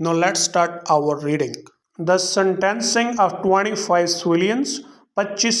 Now let's start our reading. The sentencing of 25 civilians, 25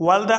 While the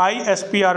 ISPR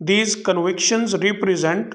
These convictions represent,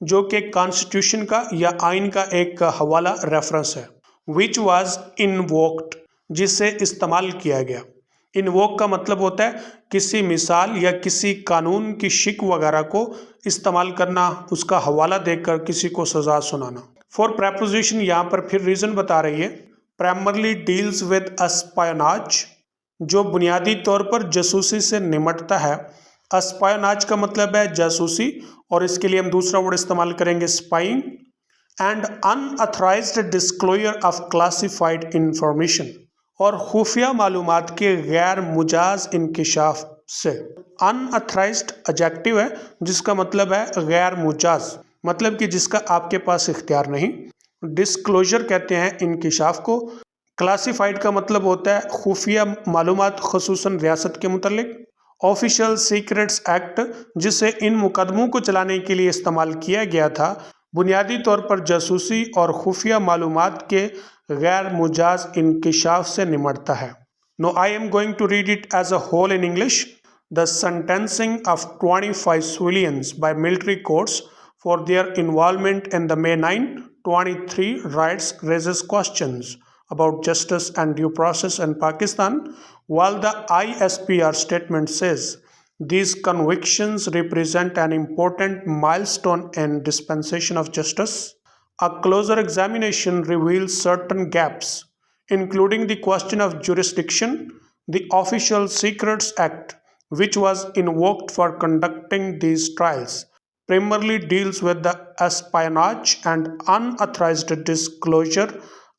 جو کہ constitution کا یا آئین کا ایک حوالہ ریفرنس ہے. which was invoked جسے استعمال کیا گیا. انووک کا مطلب ہوتا ہے کسی مثال یا کسی قانون کی شک وغیرہ کو استعمال کرنا، اس کا حوالہ دے کر کسی کو سزا سنانا. فور پریپوزیشن یہاں پر پھر ریزن بتا رہی ہے. پرائمرلی ڈیلز ود اسپائناج جو بنیادی طور پر جاسوسی سے نمٹتا ہے. اسپائناج کا مطلب ہے جاسوسی اور اس کے لیے ہم دوسرا ورڈ استعمال کریں گے spying. And unauthorized disclosure of classified information اور خفیہ معلومات کے غیر مجاز انکشاف سے. ان اتھرائزڈ ایڈجیکٹو ہے جس کا مطلب ہے غیر مجاز، مطلب کہ جس کا آپ کے پاس اختیار نہیں. ڈسکلوجر کہتے ہیں انکشاف کو. کلاسیفائڈ کا مطلب ہوتا ہے خفیہ معلومات خصوصاً ریاست کے متعلق. آفیشل سیکرٹس ایکٹ جسے ان مقدموں کو چلانے کے لیے استعمال کیا گیا تھا بنیادی طور پر جاسوسی اور خفیہ معلومات کے غیر مجاز انکشاف سے نمٹتا ہے. Now I am going to read it as a whole in English. The sentencing of 25 civilians by military courts for their involvement in the May 9, 23 riots raises questions about justice and due process in Pakistan, while the ISPR statement says these convictions represent an important milestone in dispensation of justice. A closer examination reveals certain gaps, including the question of jurisdiction. The Official Secrets Act, which was invoked for conducting these trials, primarily deals with the espionage and unauthorized disclosure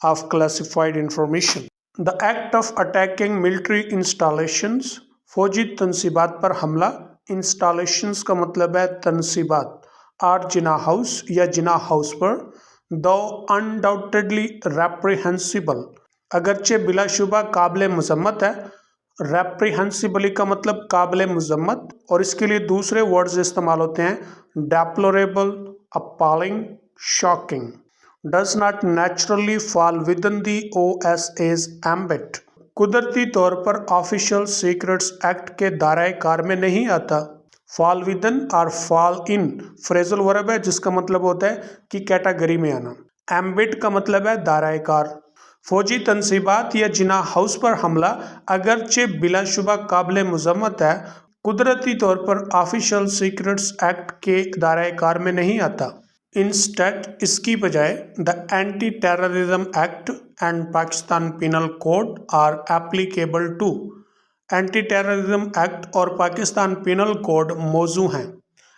of classified information. The act of attacking military installations, فوجی تنصیبات پر حملہ. Installations کا مطلب ہے تنصیبات. Are جنا house یا جنا house پر. though undoubtedly reprehensible اگرچہ بلا شبہ قابل مذمت ہے. ریپریہنسبلی کا مطلب قابل مذمت اور اس کے لیے دوسرے ورڈز استعمال ہوتے ہیں ڈیپلوریبل، appalling, shocking. does not naturally fall within the OSA's ambit قدرتی طور پر آفیشل سیکرٹس ایکٹ کے دائرۂ کار میں نہیں آتا. فال ودن اور فال ان فریزل ورب ہے جس کا مطلب ہوتا ہے کہ کیٹاگری میں آنا. ایمبٹ کا مطلب ہے دائرۂ کار. فوجی تنصیبات یا جناح ہاؤس پر حملہ اگرچہ بلا شبہ قابل مذمت ہے، قدرتی طور پر آفیشل سیکرٹس ایکٹ کے دائرۂ کار میں نہیں آتا. انسٹیٹ اس کی بجائے the anti terrorism act and Pakistan penal code are applicable to. Anti terrorism act اور پاکستان پینل کوڈ موضوع ہیں.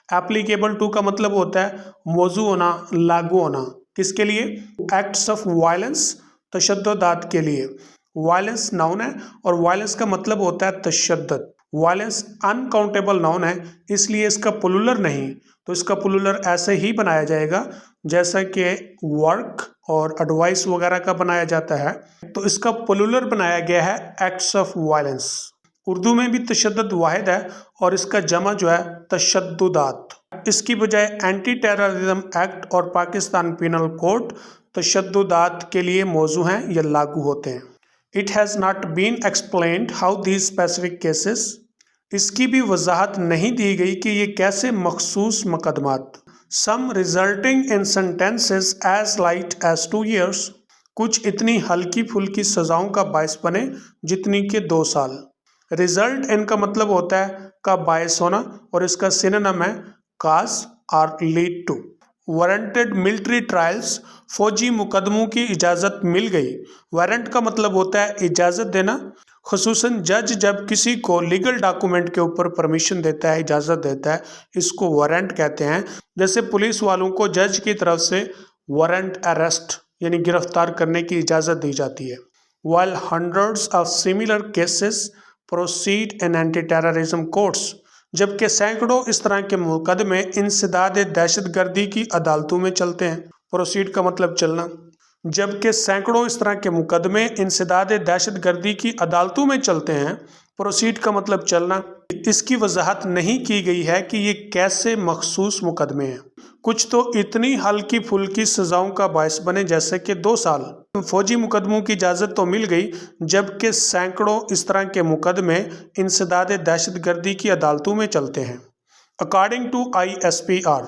ایپلیکیبل ٹو کا مطلب ہوتا ہے موضوع ہونا، لاگو ہونا. کس کے لیے؟ ایکٹس آف وائلنس، تشددات کے لیے. وائلنس ناؤن ہے اور وائلنس کا مطلب ہوتا ہے تشدد. وائلنس انکاؤنٹیبل ناؤن ہے اس لیے اس کا پلولر نہیں، تو اس کا پلولر ایسے ہی بنایا جائے گا جیسا کہ ورک اور ایڈوائس وغیرہ کا بنایا جاتا ہے. تو اس کا پلولر بنایا گیا ہے ایکٹس آف وائلنس. اردو میں بھی تشدد واحد ہے اور اس کا جمع جو ہے تشددات. اس کی بجائے اینٹی ٹیررزم ایکٹ اور پاکستان پینل کوڈ تشددات کے لیے موضوع ہیں یا لاگو ہوتے ہیں. It has not been explained how these specific cases اس کی بھی وضاحت نہیں دی گئی کہ یہ کیسے مخصوص مقدمات some resulting in sentences as light as 2 years کچھ اتنی ہلکی پھلکی سزاؤں کا باعث بنے جتنی کہ 2 سال. result ان کا مطلب ہوتا ہے کا باعث ہونا اور اس کا سینونیم ہے cause or lead to. Warranted military trials فوجی مقدموں کی اجازت مل گئی. وارنٹ کا مطلب ہوتا ہے اجازت دینا. خصوصاً جج جب کسی کو لیگل ڈاکومنٹ کے اوپر پرمیشن دیتا ہے، اجازت دیتا ہے، اس کو وارنٹ کہتے ہیں. جیسے پولیس والوں کو جج کی طرف سے وارنٹ اریسٹ یعنی گرفتار کرنے کی اجازت دی جاتی ہے. while hundreds of similar cases proceed in anti-terrorism courts جبکہ سینکڑوں اس طرح کے مقدمے انسداد دہشت گردی کی عدالتوں میں چلتے ہیں. پروسیڈ کا مطلب چلنا. جبکہ سینکڑوں اس طرح کے مقدمے انسداد دہشت گردی کی عدالتوں میں چلتے ہیں. پروسیڈ کا مطلب چلنا. اس کی وضاحت نہیں کی گئی ہے کہ یہ کیسے مخصوص مقدمے ہیں. کچھ تو اتنی ہلکی پھلکی سزاؤں کا باعث بنے جیسے کہ 2 سال. فوجی مقدموں کی اجازت تو مل گئی جبکہ سینکڑوں اس طرح کے مقدمے انسداد دہشت گردی کی عدالتوں میں چلتے ہیں. اکارڈنگ ٹو ISPR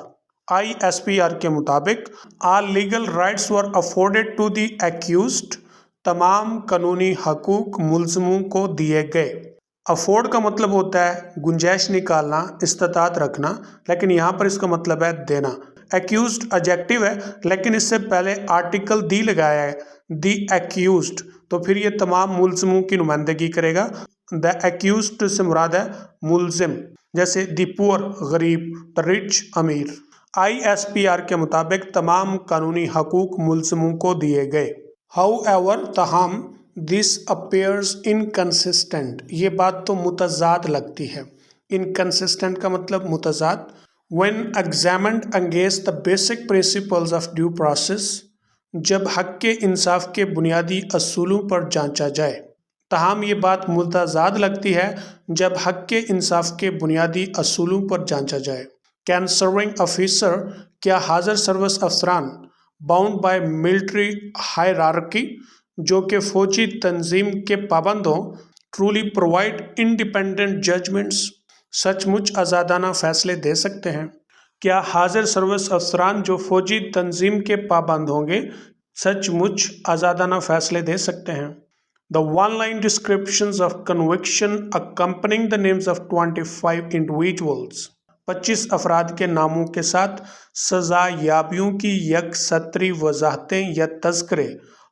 ISPR کے مطابق all legal rights were afforded to the accused، تمام قانونی حقوق ملزموں کو دیے گئے۔ افورڈ کا مطلب ہوتا ہے گنجائش نکالنا، استطاعت رکھنا، لیکن یہاں پر اس کا مطلب ہے دینا۔ ایکیوزڈ ایڈجیکٹو ہے لیکن اس سے پہلے آرٹیکل دی لگایا ہے، دی ایکیوزڈ، تو پھر یہ تمام ملزموں کی نمائندگی کرے گا۔ دا ایکیوزڈ سے مراد ہے ملزم، جیسے دی پور غریب، دا رچ امیر۔ ISPR کے مطابق تمام قانونی حقوق ملزموں کو دیے گئے۔ However، تاہم this appears inconsistent، یہ بات تو متضاد لگتی ہے۔ inconsistent کا مطلب متضاد۔ when examined against the basic principles of due process، جب حق کے انصاف کے بنیادی اصولوں پر جانچا جائے۔ تاہم یہ بات متضاد لگتی ہے جب حق کے انصاف کے بنیادی اصولوں پر جانچا جائے۔ can serving officer، کیا حاضر سروس افسران bound by military hierarchy، جو کہ فوجی تنظیم کے پابند ہوں، truly provide independent judgments، سچ مچ آزادانہ فیصلے دے سکتے ہیں۔ کیا حاضر سروس افسران جو فوجی تنظیم کے پابند ہوں گے سچ مچ آزادانہ فیصلے دے سکتے ہیں۔ The one-line descriptions of conviction accompanying the names of 25 individuals، 25 افراد کے ناموں کے ساتھ سزا یابیوں کی یک سطری وضاحتیں یا تذکرے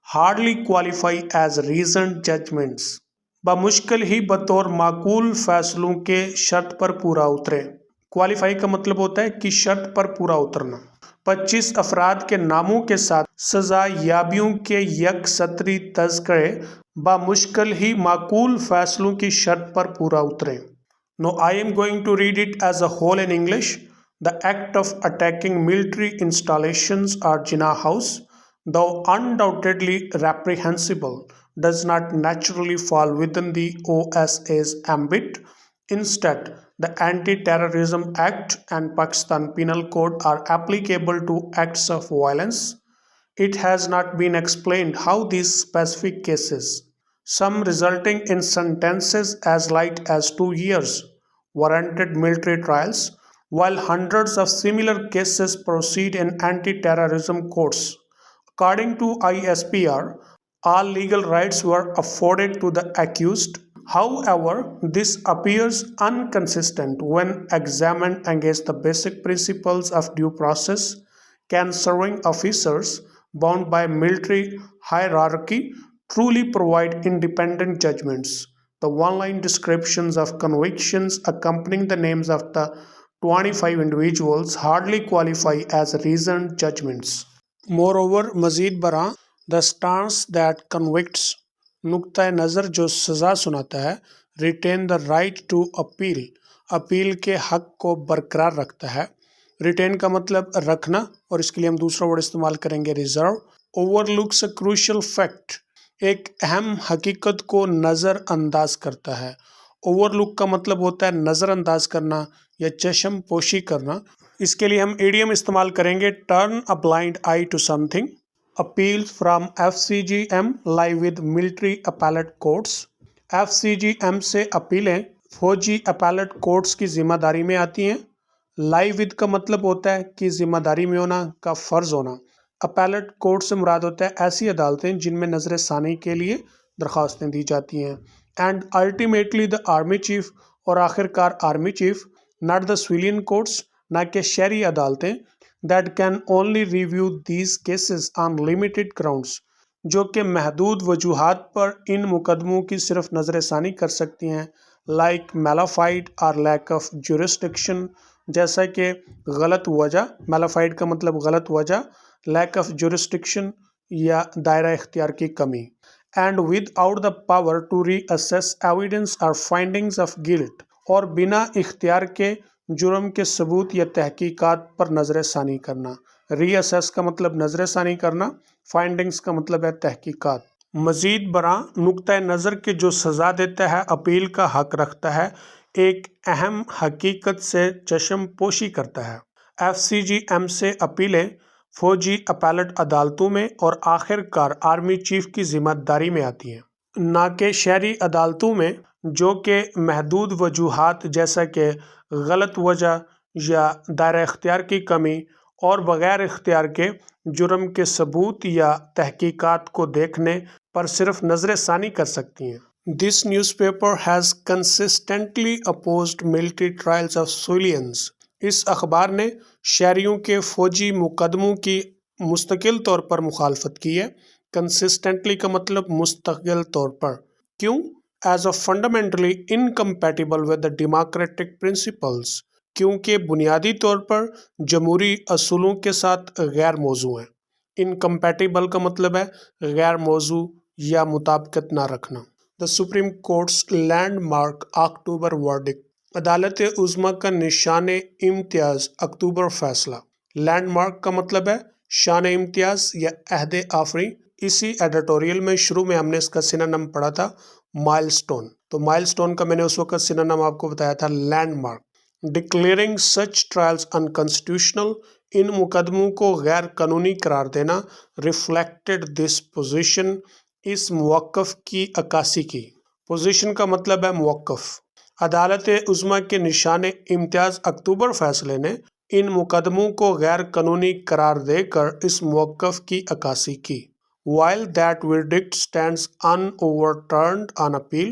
hardly qualify as reasoned judgments، بمشکل ہی بطور معقول فیصلوں کے شرط پر پورا اترے۔ کوالیفائی کا مطلب ہوتا ہے کہ شرط پر پورا اترنا۔ 25 افراد کے ناموں کے ساتھ سزا یابیوں کے یک سطری تذکرے بمشکل ہی معقول فیصلوں کی شرط پر پورا اترے۔ Now I am going to read it as a whole in English. The act of attacking military installations or Jinnah House, though undoubtedly reprehensible, does not naturally fall within the OSA's ambit. Instead, the Anti-Terrorism Act and Pakistan Penal Code are applicable to acts of violence. It has not been explained how these specific cases, some resulting in sentences as light as 2 years, warranted military trials, while hundreds of similar cases proceed in anti-terrorism courts. According to ISPR, all legal rights were afforded to the accused. However, this appears inconsistent when examined against the basic principles of due process. Can serving officers bound by military hierarchy truly provide independent judgments? The one-line descriptions of convictions accompanying the names of the 25 individuals hardly qualify as reasoned judgments. Moreover، مزید برآں the stance that convicts، نقطۂ نظر جو سزا سناتا ہے، retain the right to appeal، appeal کے حق کو برقرار رکھتا ہے۔ retain کا مطلب رکھنا، اور اس کے لیے ہم دوسرا ورڈ استعمال کریں گے reserve۔ overlooks a crucial fact، ایک اہم حقیقت کو نظر انداز کرتا ہے۔ overlook کا مطلب ہوتا ہے نظر انداز کرنا یا چشم پوشی کرنا۔ اس کے لیے ہم ایڈیم استعمال کریں گے turn a blind eye to something۔ appeals from FCGM lie with military appellate courts، FCGM سے اپیلیں فوجی اپیلٹ کورٹس کی ذمہ داری میں آتی ہیں۔ lie with کا مطلب ہوتا ہے کہ ذمہ داری میں ہونا کا فرض ہونا۔ اپیلٹ کورٹ سے مراد ہوتا ہے ایسی عدالتیں جن میں نظر ثانی کے لیے درخواستیں دی جاتی ہیں۔ And ultimately the army chief, اور آخر کار army chief, not the civilian courts, نہ کہ شہری عدالتیں، that can only review these cases on limited grounds, جو کہ محدود وجوہات پر ان مقدموں کی صرف نظر ثانی کر سکتی ہیں، لائک میلافائڈ اور لیک آف جورسڈکشن، جیسا کہ غلط وجہ، میلافائڈ کا مطلب غلط وجہ، لیک آف جورسڈکشن یا دائرہ اختیار کی کمی، and without the power to reassess evidence اور فائنڈنگز آف گلٹ، اور بنا اختیار کے جرم کے ثبوت یا تحقیقات پر نظر ثانی کرنا۔ ری اسیس کا مطلب نظر ثانی کرنا، فائنڈنگز کا مطلب ہے تحقیقات۔ مزید برآں نقطۂ نظر کے جو سزا دیتا ہے اپیل کا حق رکھتا ہے، ایک اہم حقیقت سے چشم پوشی کرتا ہے۔ FCGM سے اپیلیں فوجی اپیلٹ عدالتوں میں اور آخر کار آرمی چیف کی ذمہ داری میں آتی ہیں، نہ کہ شہری عدالتوں میں، جو کہ محدود وجوہات جیسا کہ غلط وجہ یا دائرہ اختیار کی کمی اور بغیر اختیار کے جرم کے ثبوت یا تحقیقات کو دیکھنے پر صرف نظر ثانی کر سکتی ہیں۔ This newspaper has consistently opposed military trials of civilians. اس اخبار نے شہریوں کے فوجی مقدموں کی مستقل طور پر مخالفت کی ہے۔ کنسسٹنٹلی کا مطلب مستقل طور پر۔ کیوں؟ As a fundamentally incompatible with the democratic principles. کیونکہ بنیادی طور پر جمہوری اصولوں کے ساتھ غیر موضوع ہیں۔ انکمپیٹیبل کا مطلب ہے غیر موضوع یا مطابقت نہ رکھنا۔ The Supreme Court's landmark October verdict. عدالت عظمیٰ کا نشان امتیاز اکتوبر فیصلہ۔ لینڈ مارک کا مطلب ہے شان امتیاز یا عہد آفریں۔ اسی ایڈیٹوریل میں شروع میں ہم نے اس کا سینونیم پڑھا تھا مائل سٹون، تو مائل سٹون کا میں نے اس وقت سینونیم آپ کو بتایا تھا لینڈ مارک۔ ڈکلیئرنگ سچ ٹرائلز انکانسٹیٹیوشنل، ان مقدموں کو غیر قانونی قرار دینا۔ ریفلیکٹڈ دس پوزیشن، اس موقف کی عکاسی کی۔ پوزیشن کا مطلب ہے موقف۔ عدالت عظمیٰ کے نشان امتیاز اکتوبر فیصلے نے ان مقدموں کو غیر قانونی قرار دے کر اس موقف کی عکاسی کی۔ While that verdict stands unoverturned on appeal،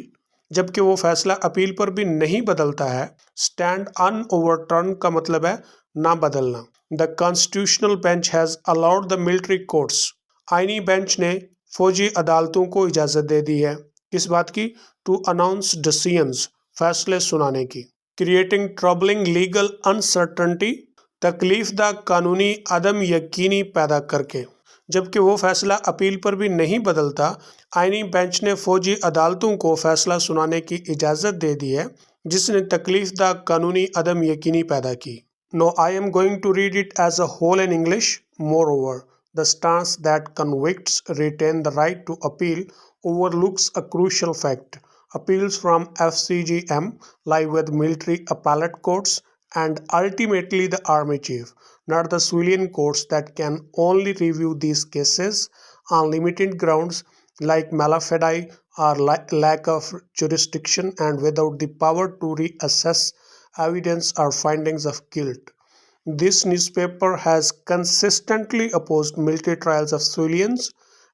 جبکہ وہ فیصلہ اپیل پر بھی نہیں بدلتا ہے۔ Stand unoverturned کا مطلب ہے نہ بدلنا۔ The constitutional bench has allowed the military courts، آئینی بینچ نے فوجی عدالتوں کو اجازت دے دی ہے کس بات کی؟ To announce decisions، فیصلے سنانے کی۔ Creating troubling legal uncertainty، تکلیف دہ قانونی عدم یقینی پیدا کر کے۔ جبکہ وہ فیصلہ اپیل پر بھی نہیں بدلتا، آئینی بینچ نے فوجی عدالتوں کو فیصلہ سنانے کی اجازت دے دی ہے جس نے تکلیف دہ قانونی عدم یقینی پیدا کی۔ Now I am going to read it as a whole in English. Moreover, the stance that convicts retain the right to appeal overlooks a crucial fact. Appeals from FCGM lie with military appellate courts and ultimately the Army Chief, not the civilian courts that can only review these cases on limited grounds like malafide or lack of jurisdiction and without the power to reassess evidence or findings of guilt. This newspaper has consistently opposed military trials of civilians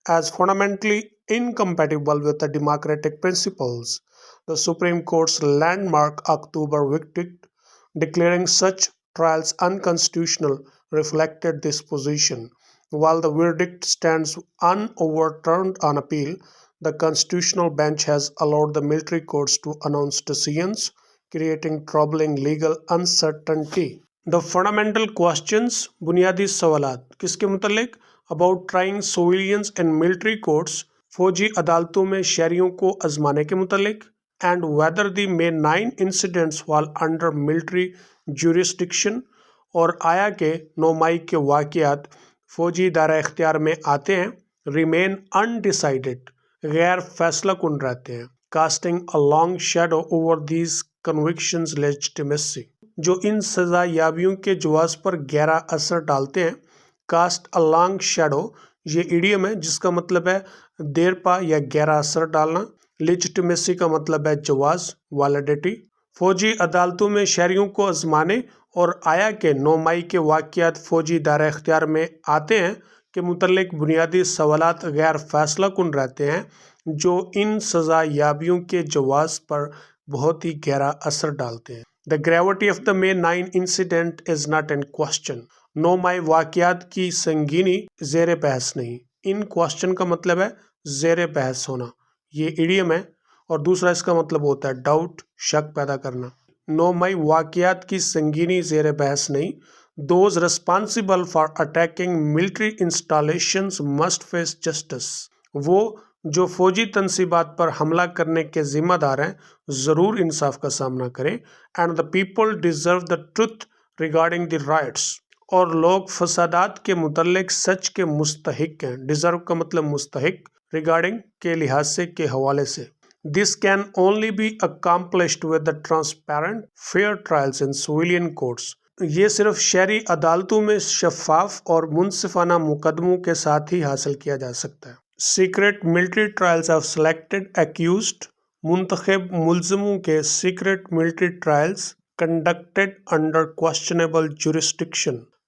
as fundamentally incompatible with the democratic principles. The Supreme Court's landmark October verdict declaring such trials unconstitutional reflected this position. While the verdict stands unoverturned on appeal, the constitutional bench has allowed the military courts to announce decisions, creating troubling legal uncertainty. The fundamental questions، بنیادی سوالات کس کے متعلق؟ About trying civilians in military courts، فوجی عدالتوں میں شہریوں کو آزمانے کے متعلق۔ And whether the May 9 incidents fall under military jurisdiction، اور آیا کہ 9 مئی کے واقعات فوجی دائرہ اختیار میں آتے ہیں۔ Remain undecided، غیر فیصلہ کن رہتے ہیں۔ Casting a long shadow over these convictions legitimacy، جو ان سزا یابیوں کے جواز پر گہرا اثر ڈالتے ہیں۔ Cast a long shadow، یہ ایڈیم ہے جس کا مطلب ہے دیر پا یا گہرا اثر ڈالنا۔ Legitimacy کا مطلب ہے جواز، validity۔ فوجی عدالتوں میں شہریوں کو آزمانے اور آیا کہ 9 مئی کے واقعات فوجی دائرہ اختیار میں آتے ہیں کے متعلق بنیادی سوالات غیر فیصلہ کن رہتے ہیں جو ان سزا یابیوں کے جواز پر بہت ہی گہرا اثر ڈالتے ہیں۔ The gravity of the May 9 incident is not in question، 9 مئی واقعات کی سنگینی زیر بحث نہیں۔ ان کوشچن کا مطلب ہے زیر بحث ہونا، یہ ایڈیم ہے، اور دوسرا اس کا مطلب ہوتا ہے ڈاؤٹ، شک پیدا کرنا۔ 9 مئی واقعات کی سنگینی زیر بحث نہیں۔ Those responsible for attacking military installations must face justice، وہ جو فوجی تنصیبات پر حملہ کرنے کے ذمہ دار ہیں ضرور انصاف کا سامنا کریں۔ And the people deserve the truth regarding the riots، اور لوگ فسادات کے متعلق سچ کے مستحق ہیں۔ ڈیزرو کا مطلب مستحق، ریگارڈنگ کے لحاظ سے، کے حوالے سے۔ This can only be accomplished with the transparent, fair trials in civilian courts، یہ صرف شہری عدالتوں میں شفاف اور منصفانہ مقدموں کے ساتھ ہی حاصل کیا جا سکتا ہے۔ Secret military trials of selected accused، منتخب ملزموں کے secret military trials conducted under questionable jurisdiction،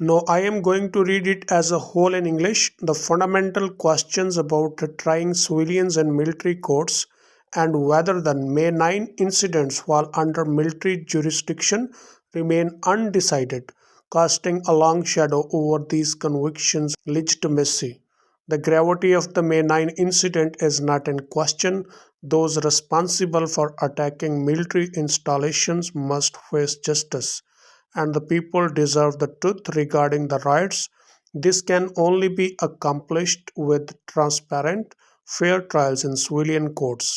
Now I am going to read it as a whole in English. The fundamental questions about trying civilians and military courts and whether the May 9 incidents fall under military jurisdiction remain undecided, casting a long shadow over these convictions' legitimacy. The gravity of the May 9 incident is not in question. Those responsible for attacking military installations must face justice, and the people deserve the truth regarding the riots. This can only be accomplished with transparent, fair trials in civilian courts.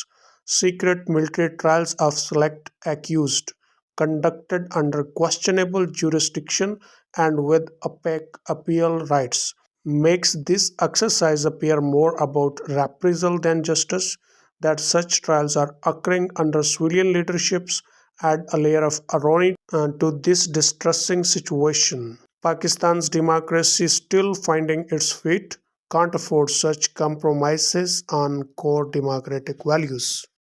Secret military trials of select accused, conducted under questionable jurisdiction and with opaque appeal rights, makes this exercise appear more about reprisal than justice. That such trials are occurring under civilian leaderships add a layer of irony to this distressing situation. Pakistan's democracy is still finding its feet, can't afford such compromises on core democratic values.